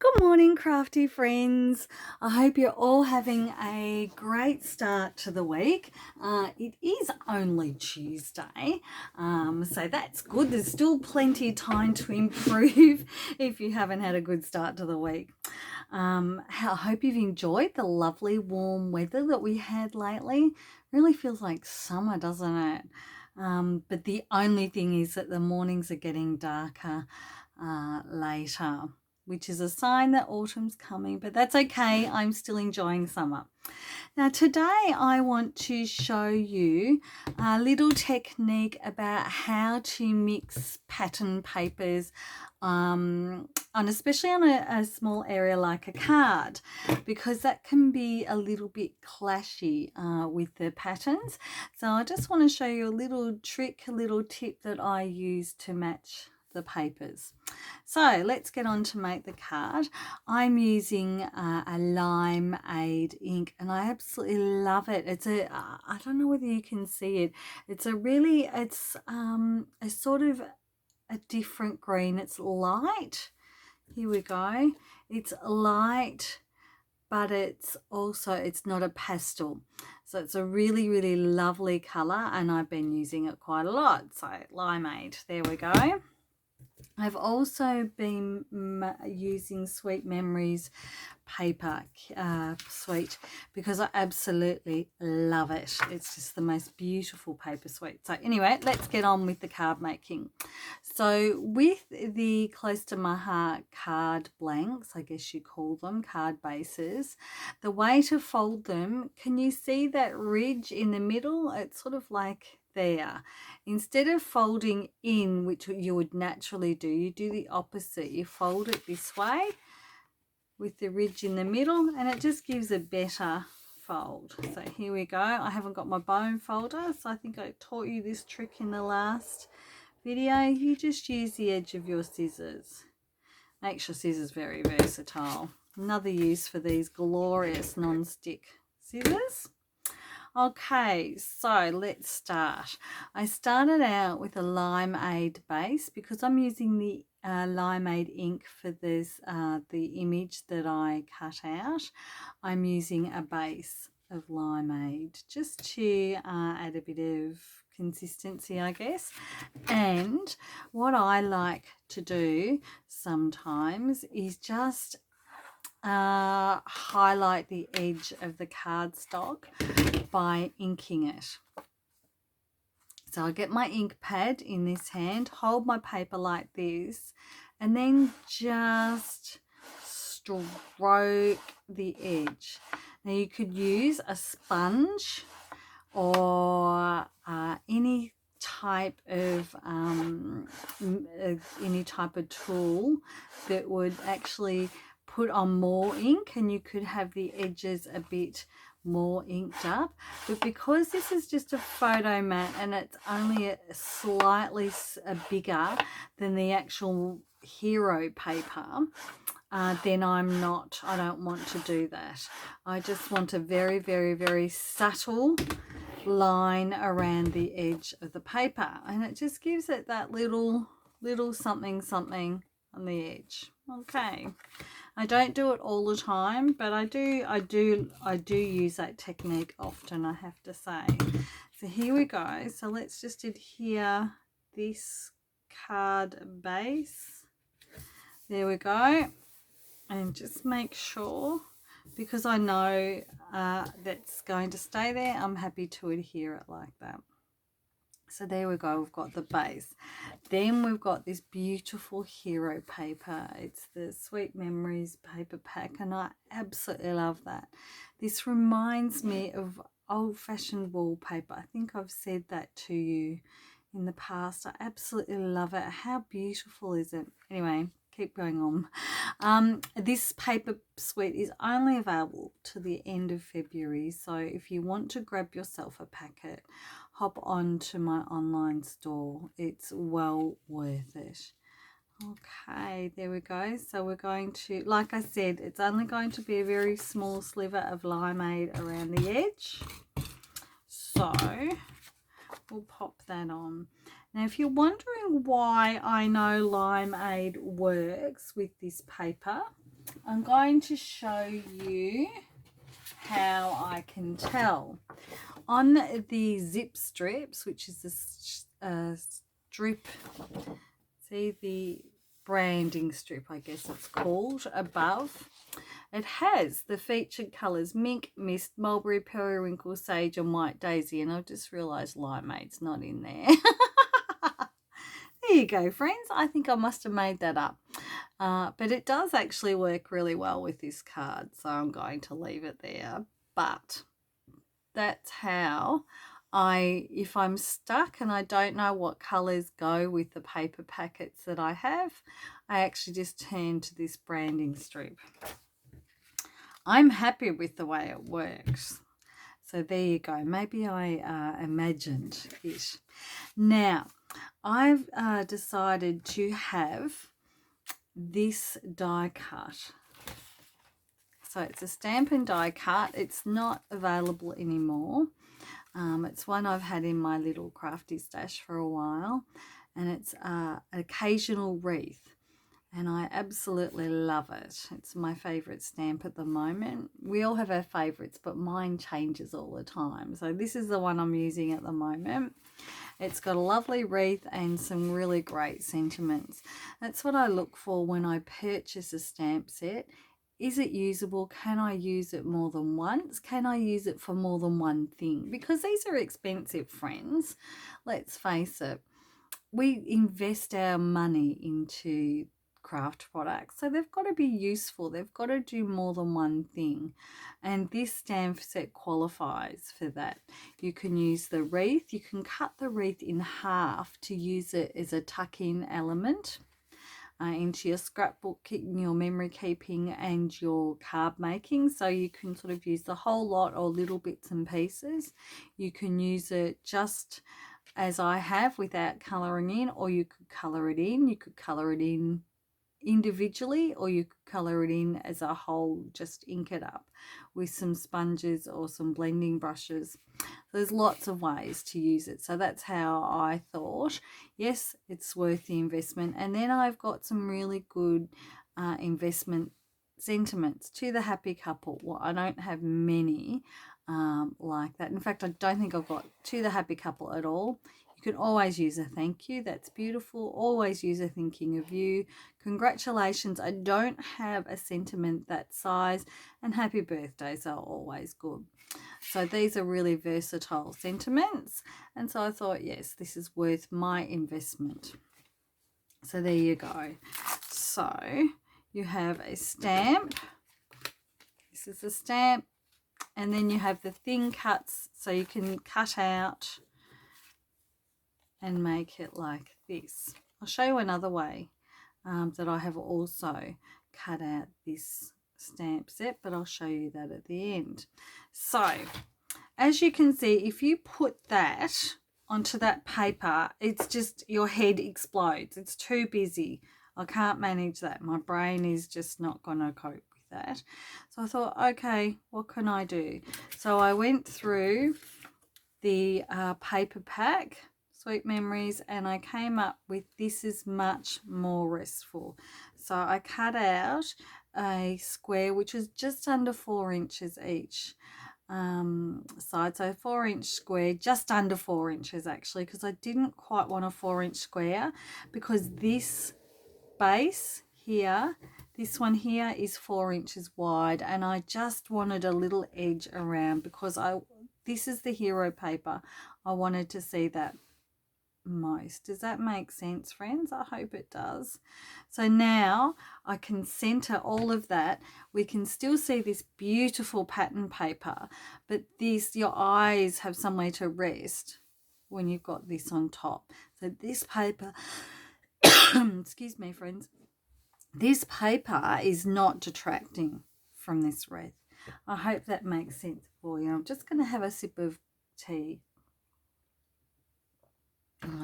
Good morning, crafty friends. I hope you're all having a great start to the week. It is only Tuesday, so that's good. There's still plenty of time to improve if you haven't had a good start to the week. I hope you've enjoyed the lovely warm weather that we had lately. Really feels like summer, doesn't it? But the only thing is that the mornings are getting darker later, which is a sign that autumn's coming, but that's okay. I'm still enjoying summer. Now, today I want to show you a little technique about how to mix pattern papers especially on a small area like a card, because that can be a little bit clashy with the patterns. So I just want to show you a little trick, a little tip that I use to match the papers. So let's get on to make the card. I'm using a Limeade ink and I absolutely love it. It's I don't know whether you can see it. It's a sort of a different green. It's light. Here we go. It's light, but it's not a pastel. So it's a really, really lovely color and I've been using it quite a lot. So Limeade, there we go. I've also been using Sweet Memories paper suite because I absolutely love it. It's just the most beautiful paper suite. So anyway, let's get on with the card making. So with the Close to My Heart card blanks, I guess you call them, card bases, the way to fold them, can you see that ridge in the middle? It's sort of like there. Instead of folding in, which you would naturally do, you do the opposite. You fold it this way with the ridge in the middle and it just gives a better fold. So here we go. I haven't got my bone folder, so I think I taught you this trick in the last video. You just use the edge of your scissors. Makes your scissors very versatile. Another use for these glorious non-stick scissors. Okay, so let's start. I started out with a Limeade base because I'm using the Limeade ink for this, the image that I cut out. I'm using a base of Limeade just to add a bit of consistency, I guess. And what I like to do sometimes is just highlight the edge of the cardstock by inking it. So I get my ink pad in this hand, hold my paper like this, and then just stroke the edge. Now you could use a sponge or any type of tool that would actually put on more ink, and you could have the edges a bit more inked up. But because this is just a photo mat and it's only slightly bigger than the actual hero paper, then I don't want to do that. I just want a very, very, very subtle line around the edge of the paper, and it just gives it that little something something on the edge. Okay, I don't do it all the time, but I do use that technique often, I have to say. So here we go. So let's just adhere this card base. There we go. And just make sure, because I know that's going to stay there, I'm happy to adhere it like that. So there we go, we've got the base. Then we've got this beautiful hero paper. It's the Sweet Memories paper pack, and I absolutely love that. This reminds me of old-fashioned wallpaper. I think I've said that to you in the past. I absolutely love it. How beautiful is it? Anyway, keep going on. This paper suite is only available to the end of February, so if you want to grab yourself a packet, hop on to my online store. It's well worth it. Okay, there we go. So we're going to, like I said, it's only going to be a very small sliver of Limeade around the edge. So we'll pop that on. Now, if you're wondering why I know Limeade works with this paper, I'm going to show you how I can tell. On the zip strips, which is this strip, see the branding strip, I guess it's called, above, it has the featured colours mink, mist, mulberry, periwinkle, sage and white daisy, and I've just realised Limeade's not in there. There you go, friends. I think I must have made that up. But it does actually work really well with this card, so I'm going to leave it there. But that's how if I'm stuck and I don't know what colours go with the paper packets that I have, I actually just turn to this branding strip. I'm happy with the way it works. So there you go. Maybe I imagined it. Now, I've decided to have this die cut. So it's a Stampin' Die Cut. It's not available anymore. It's one I've had in my little crafty stash for a while, and it's an occasional wreath, and I absolutely love it. It's my favourite stamp at the moment. We all have our favourites, but mine changes all the time. So this is the one I'm using at the moment. It's got a lovely wreath and some really great sentiments. That's what I look for when I purchase a stamp set. Is it usable? Can I use it more than once? Can I use it for more than one thing? Because these are expensive, friends. Let's face it. We invest our money into craft products, so they've got to be useful. They've got to do more than one thing, and this stamp set qualifies for that. You can use the wreath. You can cut the wreath in half to use it as a tuck-in element into your scrapbooking, your memory keeping and your card making. So you can sort of use the whole lot or little bits and pieces. You can use it just as I have without colouring in, or you could colour it in. You could colour it in individually, or you could colour it in as a whole, just ink it up with some sponges or some blending brushes. There's lots of ways to use it. So that's how I thought, yes, it's worth the investment. And then I've got some really good investment sentiments to the Happy Couple. Well, I don't have many like that. In fact, I don't think I've got to the Happy Couple at all. You can always use a thank you. That's beautiful. Always use a thinking of you. Congratulations. I don't have a sentiment that size, and happy birthdays are always good. So these are really versatile sentiments. And so I thought, yes, this is worth my investment. So there you go. So you have a stamp. This is a stamp. And then you have the thin cuts, so you can cut out and make it like this. I'll show you another way that I have also cut out this stamp set, but I'll show you that at the end. So as you can see, if you put that onto that paper, it's just, your head explodes. It's too busy. I can't manage that. My brain is just not going to cope with that. So I thought, okay, what can I do? So I went through the paper pack, Sweet Memories, and I came up with this is much more restful. So I cut out a square which is just under 4 inches each side, so 4-inch square, just under 4 inches actually, because I didn't quite want a 4-inch square, because this base here, this one here is 4 inches wide, and I just wanted a little edge around, because this is the hero paper. I wanted to see that most. Does that make sense, friends? I hope it does. So now I can center all of that. We can still see this beautiful pattern paper, but your eyes have somewhere to rest when you've got this on top. So this paper, excuse me, friends, this paper is not detracting from this wreath. I hope that makes sense for you. I'm just going to have a sip of tea.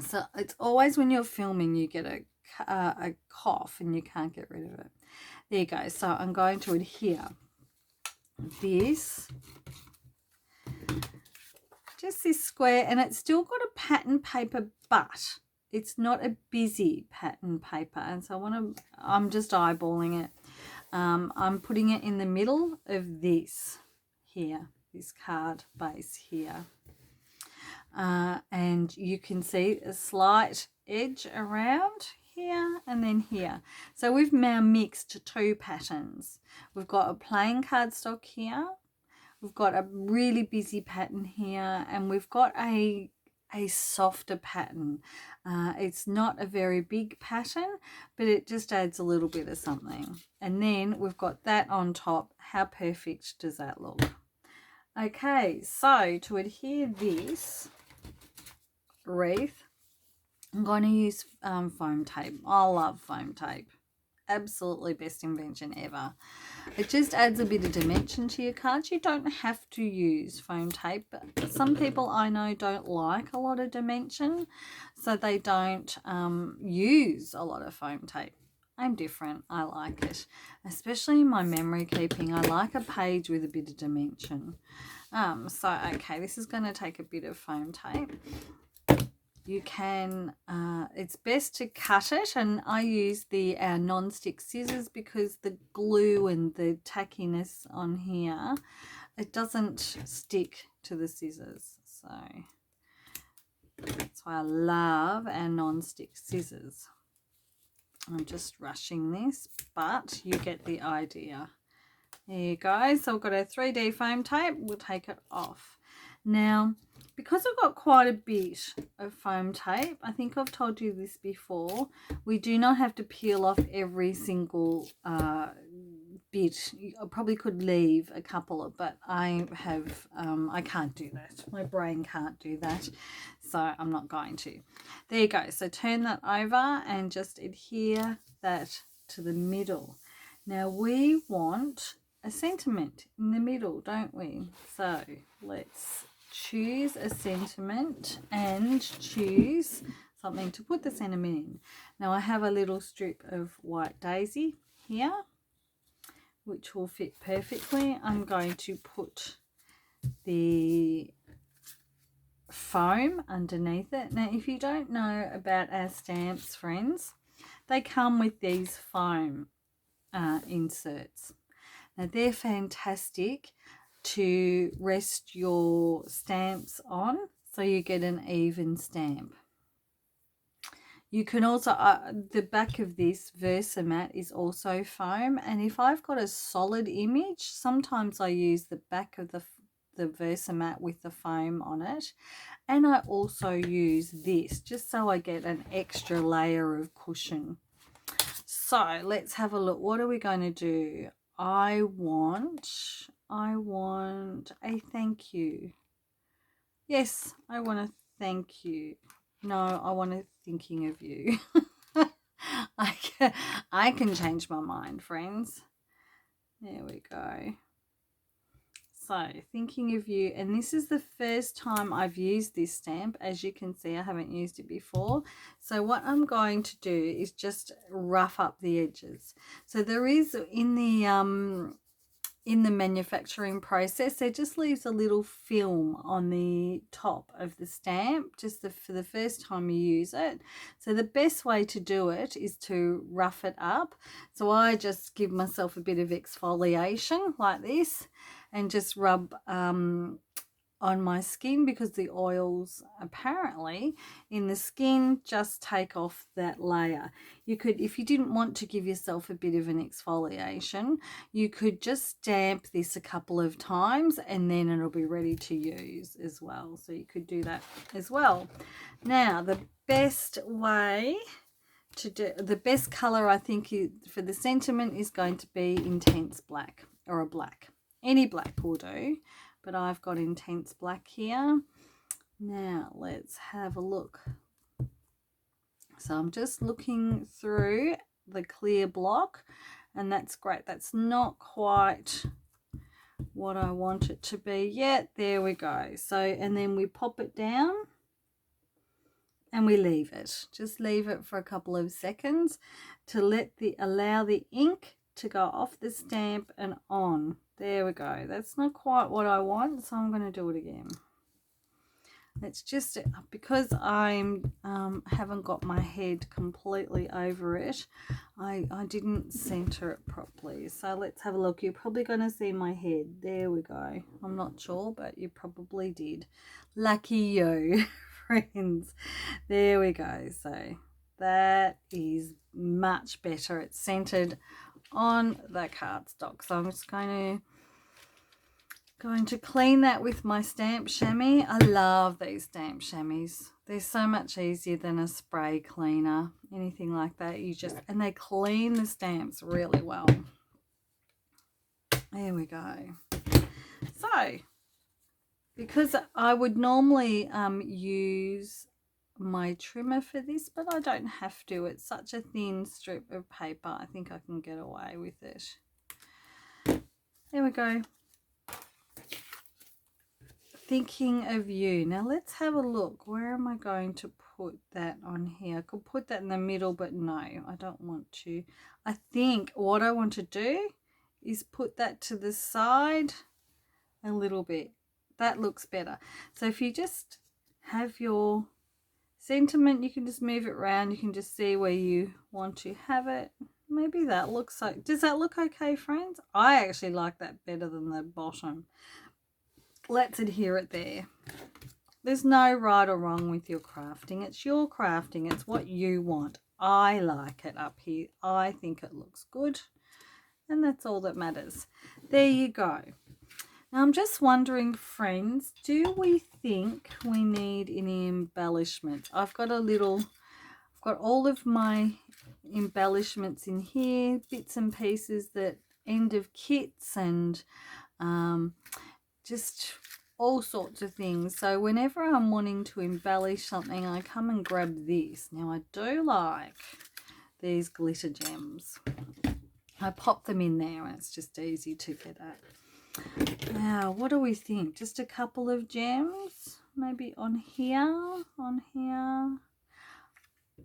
So it's always when you're filming you get a cough and you can't get rid of it. There you go. So I'm going to adhere this, just this square, and it's still got a pattern paper, but it's not a busy pattern paper, and so I'm just eyeballing it. I'm putting it in the middle of this here, this card base here. And you can see a slight edge around here and then here. So we've now mixed two patterns. We've got a plain cardstock here, we've got a really busy pattern here, and we've got a softer pattern. It's not a very big pattern, but it just adds a little bit of something. And then we've got that on top. How perfect does that look? Okay, so to adhere this wreath, I'm going to use foam tape. I love foam tape. Absolutely best invention ever. It just adds a bit of dimension to your cards. You don't have to use foam tape, but some people I know don't like a lot of dimension, so they don't use a lot of foam tape. I'm different. I like it, especially in my memory keeping. I like a page with a bit of dimension. Okay, this is going to take a bit of foam tape. You can, it's best to cut it, and I use our non-stick scissors because the glue and the tackiness on here, it doesn't stick to the scissors. So that's why I love our non-stick scissors. I'm just rushing this, but you get the idea. There you go. So I've got a 3D foam tape. We'll take it off. Now, because I've got quite a bit of foam tape, I think I've told you this before, we do not have to peel off every single bit. I probably could leave a couple, but I can't do that. My brain can't do that, so I'm not going to. There you go. So turn that over and just adhere that to the middle. Now we want a sentiment in the middle, don't we? So let's choose a sentiment and choose something to put the sentiment in. Now I have a little strip of white daisy here, which will fit perfectly. I'm going to put the foam underneath it. Now, if you don't know about our stamps, friends, they come with these foam inserts. Now, they're fantastic to rest your stamps on so you get an even stamp. You can also, the back of this Versamat is also foam, and if I've got a solid image, sometimes I use the back of the Versamat with the foam on it, and I also use this just so I get an extra layer of cushion. So let's have a look. What are we going to do? I want a thank you. Yes, I want to thank you. No, I want to thinking of you. I can change my mind, friends. There we go. So, thinking of you, and this is the first time I've used this stamp. As you can see, I haven't used it before. So what I'm going to do is just rough up the edges. So there is in the manufacturing process, there just leaves a little film on the top of the stamp just for the first time you use it. So the best way to do it is to rough it up. So I just give myself a bit of exfoliation like this and just rub on my skin, because the oils apparently in the skin just take off that layer. You could, if you didn't want to give yourself a bit of an exfoliation, you could just stamp this a couple of times and then it'll be ready to use as well. So you could do that as well. Now the best way to do, the best color I think for the sentiment is going to be intense black, or a black. Any black will do, but I've got intense black here. Now let's have a look. So I'm just looking through the clear block, and that's great. That's not quite what I want it to be yet. There we go. So, and then we pop it down and we leave it. Just leave it for a couple of seconds to allow the ink to go off the stamp and on. There we go. That's not quite what I want, so I'm going to do it again. It's just because I'm haven't got my head completely over it, I didn't center it properly. So let's have a look. You're probably going to see my head. There we go. I'm not sure, but you probably did. Lucky you, friends. There we go. So that is much better. It's centered on the cardstock. So I'm just going to clean that with my stamp chamois. I love these stamp chamois. They're so much easier than a spray cleaner, anything like that. And they clean the stamps really well. There we go. So, because I would normally use my trimmer for this, but I don't have to. It's such a thin strip of paper. I think I can get away with it. There we go. Thinking of you. Now let's have a look. Where am I going to put that on here? I could put that in the middle, but no, I don't want to. I think what I want to do is put that to the side a little bit. That looks better. So if you just have your sentiment, you can just move it around. You can just see where you want to have it. Maybe that looks like, does that look okay, friends? I actually like that better than the bottom. Let's adhere it there. There's no right or wrong with your crafting. It's your crafting. It's what you want. I like it up here. I think it looks good. And that's all that matters. There you go. Now I'm just wondering, friends, do we think we need any embellishments? I've got all of my embellishments in here, bits and pieces that end of kits and just all sorts of things. So whenever I'm wanting to embellish something, I come and grab this. Now I do like these glitter gems. I pop them in there and it's just easy to get at. Now, what do we think? Just a couple of gems, maybe on here,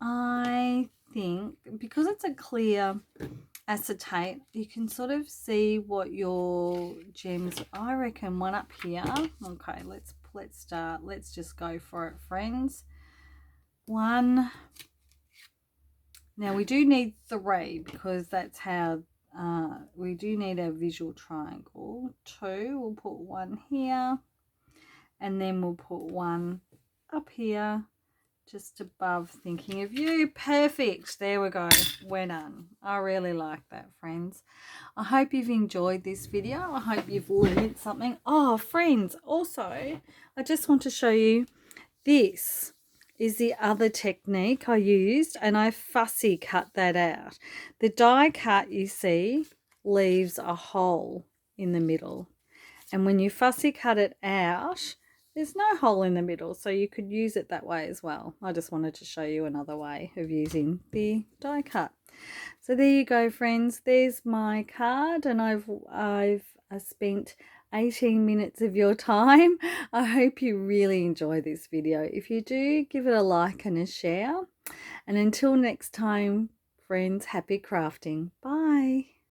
I think because it's a clear acetate, you can sort of see what your gems. I reckon one up here. Okay, let's start. Let's just go for it, friends. One. Now we do need 3 because that's how we do need a visual triangle. 2, we'll put 1 here, and then we'll put 1 up here just above thinking of you. Perfect. There we go. We're done. I really like that, friends. I hope you've enjoyed this video. I hope you've learned something. Oh, friends, also, I just want to show you this is the other technique I used, and I fussy cut that out. The die cut, you see, leaves a hole in the middle. And when you fussy cut it out, there's no hole in the middle, so you could use it that way as well. I just wanted to show you another way of using the die cut. So there you go, friends. There's my card, and I've spent 18 minutes of your time. I hope you really enjoy this video. If you do, give it a like and a share. And until next time, friends, happy crafting. Bye.